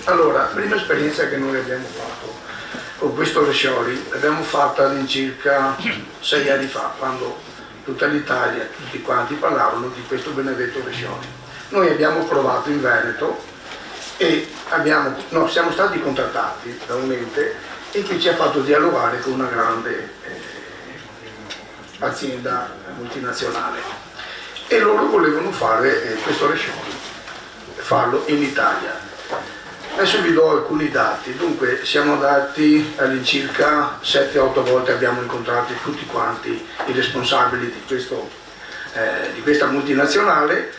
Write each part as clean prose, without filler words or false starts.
Allora, la prima esperienza che noi abbiamo fatto con questo Rescioli l'abbiamo fatta all'incirca 6 anni fa, quando tutta l'Italia, tutti quanti parlavano di questo benedetto Rescioli. Noi abbiamo provato in Veneto e siamo stati contattati da un ente e che ci ha fatto dialogare con una grande azienda multinazionale e loro volevano fare questo Rescioli, farlo in Italia. Adesso vi do alcuni dati. Dunque siamo andati all'incirca 7-8 volte, abbiamo incontrato tutti quanti i responsabili di questa multinazionale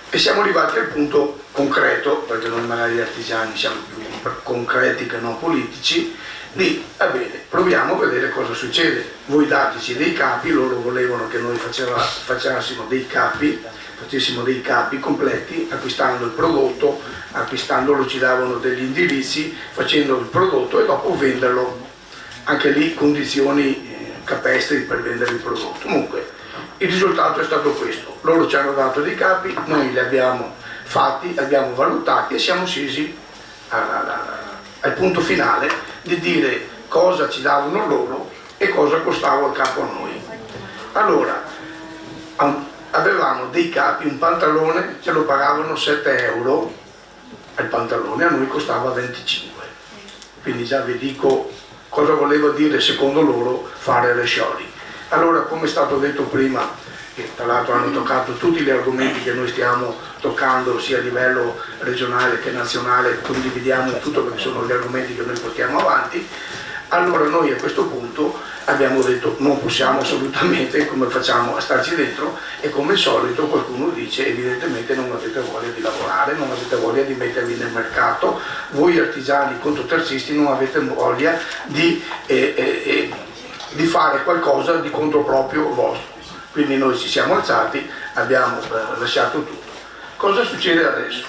e siamo arrivati al punto concreto, perché noi magari artigiani siamo più concreti che non politici, di va bene, proviamo a vedere cosa succede. Voi dateci dei capi, loro volevano che noi facessimo dei capi completi, acquistando il prodotto, acquistandolo ci davano degli indirizzi, facendo il prodotto e dopo venderlo, anche lì condizioni capestri per vendere il prodotto. Comunque il risultato è stato questo: loro ci hanno dato dei capi, noi li abbiamo fatti, li abbiamo valutati e siamo scesi al punto finale di dire cosa ci davano loro e cosa costava il capo a noi. Allora avevamo dei capi, un pantalone ce lo pagavano 7 euro al pantalone, a noi costava 25, quindi già vi dico cosa voleva dire secondo loro fare Rescioli. Allora, come è stato detto prima, che tra l'altro hanno toccato tutti gli argomenti che noi stiamo toccando sia a livello regionale che nazionale, condividiamo tutto perché sono gli argomenti che noi portiamo avanti. Allora noi a questo punto abbiamo detto non possiamo assolutamente, come facciamo a starci dentro, e come al solito qualcuno dice evidentemente non avete voglia di lavorare, non avete voglia di mettervi nel mercato, voi artigiani controterzisti non avete voglia di fare qualcosa di conto proprio vostro. Quindi noi ci siamo alzati, abbiamo lasciato tutto. Cosa succede adesso?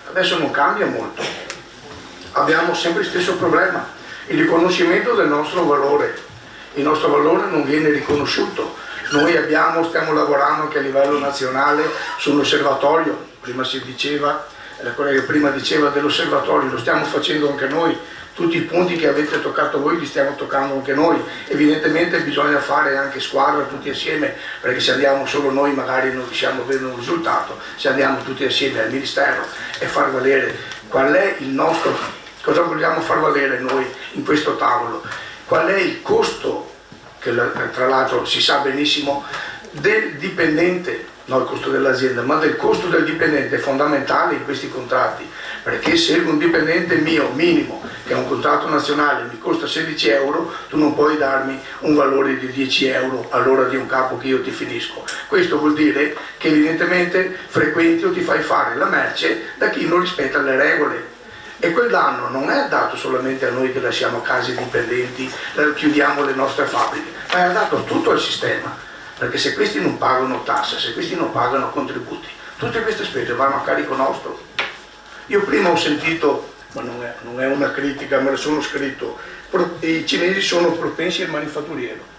Adesso non cambia molto, abbiamo sempre il stesso problema, il riconoscimento del nostro valore. Il nostro valore non viene riconosciuto. Noi stiamo lavorando anche a livello nazionale sull'osservatorio, prima si diceva, la collega prima diceva dell'osservatorio, lo stiamo facendo anche noi, tutti i punti che avete toccato voi li stiamo toccando anche noi. Evidentemente bisogna fare anche squadra tutti assieme, perché se andiamo solo noi magari non riusciamo a avere un risultato, se andiamo tutti assieme al Ministero e far valere qual è il nostro, cosa vogliamo far valere noi in questo tavolo, qual è il costo, che tra l'altro si sa benissimo, del dipendente, non il costo dell'azienda, ma del costo del dipendente è fondamentale in questi contratti, perché se un dipendente mio minimo, che è un contratto nazionale, mi costa 16 euro, tu non puoi darmi un valore di 10 euro all'ora di un capo che io ti finisco. Questo vuol dire che evidentemente frequenti o ti fai fare la merce da chi non rispetta le regole. E quel danno non è dato solamente a noi che lasciamo a casa i dipendenti, chiudiamo le nostre fabbriche, ma è dato tutto al sistema, perché se questi non pagano tasse, se questi non pagano contributi, tutte queste spese vanno a carico nostro. Io prima ho sentito, ma non è una critica, me lo sono scritto, i cinesi sono propensi al manifatturiero.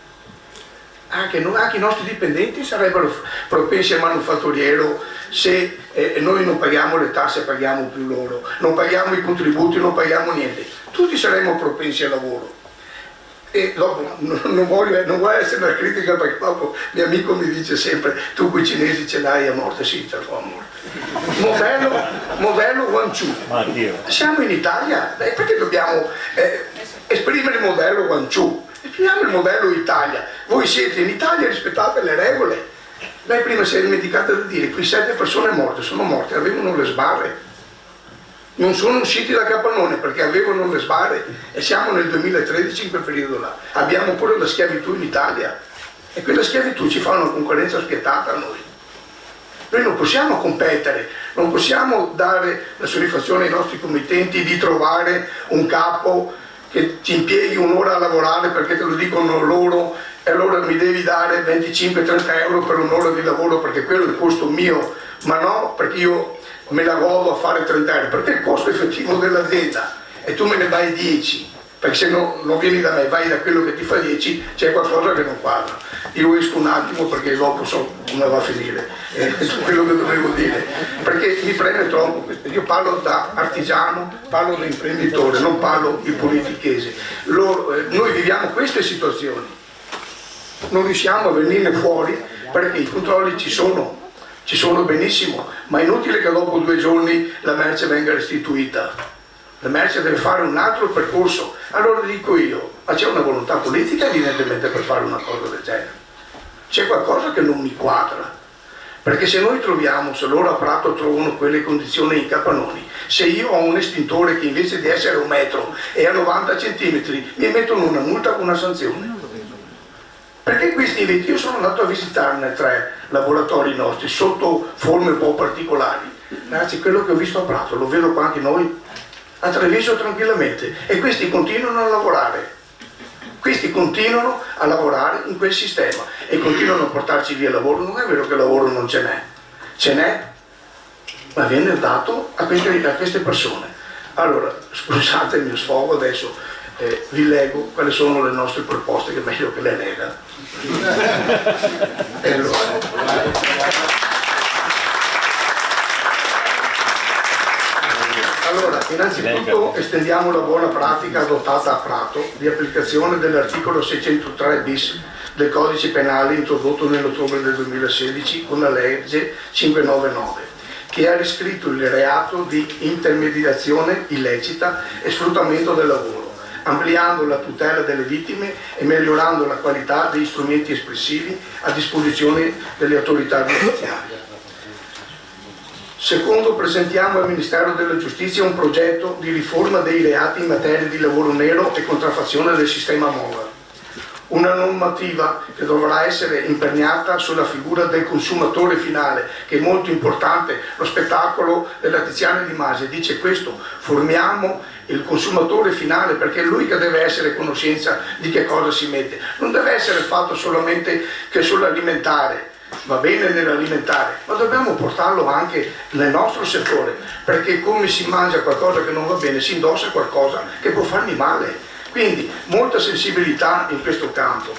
Anche i nostri dipendenti sarebbero propensi al manifatturiero se noi non paghiamo le tasse, paghiamo più loro, non paghiamo i contributi, non paghiamo niente. Tutti saremmo propensi al lavoro. E dopo non voglio essere una critica, perché dopo mio amico mi dice sempre tu con i cinesi ce l'hai a morte. Sì, ce l'ho a morte. Modello Guangzhou. Siamo in Italia, perché dobbiamo esprimere il modello Guangzhou? Esprimiamo il modello Italia. Voi siete in Italia, rispettate le regole. Lei prima si è dimenticata di dire qui 7 persone morte, sono morte, avevano le sbarre, non sono usciti da capannone perché avevano le sbarre, e siamo nel 2013 in quel periodo là. Abbiamo pure la schiavitù in Italia e quella schiavitù ci fa una concorrenza spietata a noi. Noi non possiamo competere, non possiamo dare la soddisfazione ai nostri committenti di trovare un capo che ci impieghi un'ora a lavorare perché te lo dicono loro, e allora mi devi dare 25-30 euro per un'ora di lavoro perché quello è il costo mio, ma no, perché io me la godo a fare 30 euro, perché è il costo effettivo dell'azienda e tu me ne dai 10, perché se no non vieni da me, vai da quello che ti fa 10, c'è qualcosa che non quadra. Io esco un attimo perché dopo so come va a finire, su quello che dovevo dire, perché perché mi preme troppo, io parlo da artigiano, parlo da imprenditore, non parlo di politichese. Noi viviamo queste situazioni, non riusciamo a venirne fuori perché i controlli ci sono benissimo, ma è inutile che dopo 2 giorni la merce venga restituita. La merce deve fare un altro percorso. Allora dico io, ma c'è una volontà politica evidentemente per fare una cosa del genere. C'è qualcosa che non mi quadra. Perché se noi troviamo, se loro a Prato trovano quelle condizioni in Capannoni, se io ho un estintore che invece di essere 1 metro è a 90 centimetri, mi mettono una multa con una sanzione. Perché questi invece, io sono andato a visitarne 3 laboratori nostri sotto forme un po' particolari. Ragazzi, quello che ho visto a Prato lo vedo qua anche noi, a Treviso tranquillamente, e questi continuano a lavorare. Questi continuano a lavorare in quel sistema e continuano a portarci via il lavoro. Non è vero che il lavoro non ce n'è, ma viene dato a queste persone. Allora, scusate il mio sfogo adesso, vi leggo quali sono le nostre proposte, che è meglio che le lega. Allora, innanzitutto estendiamo la buona pratica adottata a Prato di applicazione dell'articolo 603 bis del codice penale introdotto nell'ottobre del 2016 con la legge 599, che ha riscritto il reato di intermediazione illecita e sfruttamento del lavoro, ampliando la tutela delle vittime e migliorando la qualità degli strumenti espressivi a disposizione delle autorità giudiziarie. Secondo, presentiamo al Ministero della Giustizia un progetto di riforma dei reati in materia di lavoro nero e contraffazione del sistema MOVA. Una normativa che dovrà essere imperniata sulla figura del consumatore finale, che è molto importante. Lo spettacolo della Tiziana Di Masi dice questo: formiamo il consumatore finale, perché è lui che deve essere a conoscenza di che cosa si mette. Non deve essere fatto solamente che sull'alimentare. Va bene nell'alimentare, ma dobbiamo portarlo anche nel nostro settore, perché come si mangia qualcosa che non va bene, si indossa qualcosa che può farmi male. Quindi molta sensibilità in questo campo.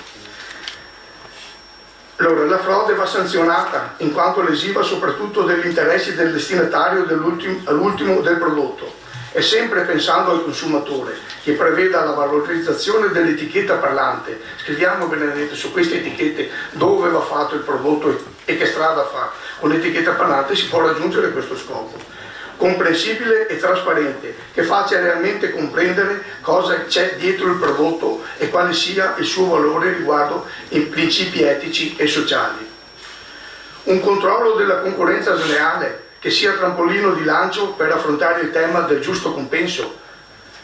Allora, la frode va sanzionata in quanto lesiva soprattutto degli interessi del destinatario all'ultimo del prodotto, e sempre pensando al consumatore, che preveda la valorizzazione dell'etichetta parlante. Scriviamo bene su queste etichette dove va fatto il prodotto e che strada fa. Con l'etichetta parlante si può raggiungere questo scopo. Comprensibile e trasparente, che faccia realmente comprendere cosa c'è dietro il prodotto e quale sia il suo valore riguardo i principi etici e sociali. Un controllo della concorrenza sleale, che sia trampolino di lancio per affrontare il tema del giusto compenso.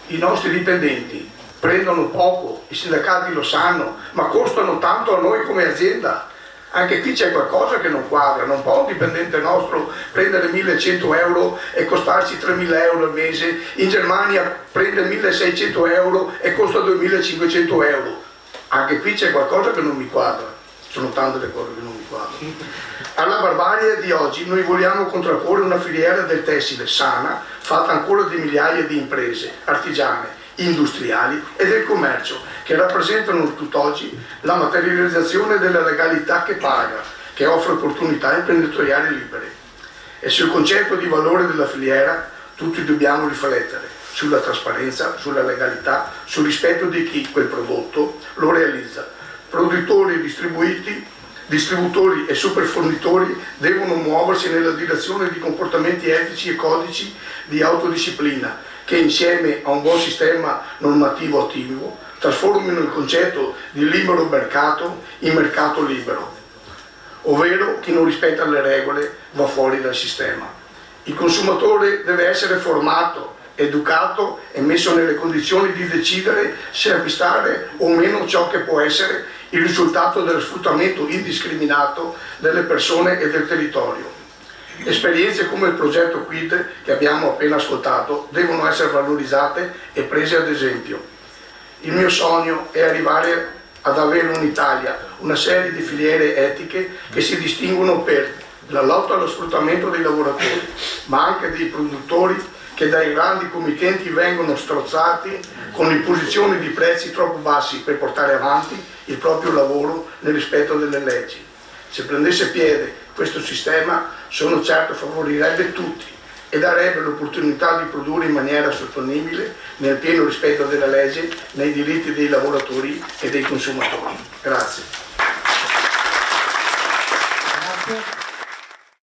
I nostri dipendenti prendono poco, i sindacati lo sanno, ma costano tanto a noi come azienda. Anche qui c'è qualcosa che non quadra. Non può un dipendente nostro prendere 1.100 euro e costarci 3.000 euro al mese. In Germania prende 1.600 euro e costa 2.500 euro. Anche qui c'è qualcosa che non mi quadra. Sono tante le cose che non mi quadrano. Alla barbarie di oggi noi vogliamo contrapporre una filiera del tessile sana, fatta ancora di migliaia di imprese artigiane, industriali e del commercio, che rappresentano tutt'oggi la materializzazione della legalità che paga, che offre opportunità imprenditoriali libere. E sul concetto di valore della filiera tutti dobbiamo riflettere, sulla trasparenza, sulla legalità, sul rispetto di chi quel prodotto lo realizza. Produttori e distributori e superfornitori devono muoversi nella direzione di comportamenti etici e codici di autodisciplina che, insieme a un buon sistema normativo attivo, trasformino il concetto di libero mercato in mercato libero, ovvero chi non rispetta le regole va fuori dal sistema. Il consumatore deve essere formato, educato e messo nelle condizioni di decidere se acquistare o meno ciò che può essere il risultato dello sfruttamento indiscriminato delle persone e del territorio. Esperienze come il progetto Quid che abbiamo appena ascoltato devono essere valorizzate e prese ad esempio. Il mio sogno è arrivare ad avere un'Italia, una serie di filiere etiche che si distinguono per la lotta allo sfruttamento dei lavoratori, ma anche dei produttori che dai grandi committenti vengono strozzati con imposizioni di prezzi troppo bassi per portare avanti il proprio lavoro nel rispetto delle leggi. Se prendesse piede questo sistema sono certo favorirebbe tutti e darebbe l'opportunità di produrre in maniera sostenibile, nel pieno rispetto della legge, nei diritti dei lavoratori e dei consumatori. Grazie. Grazie.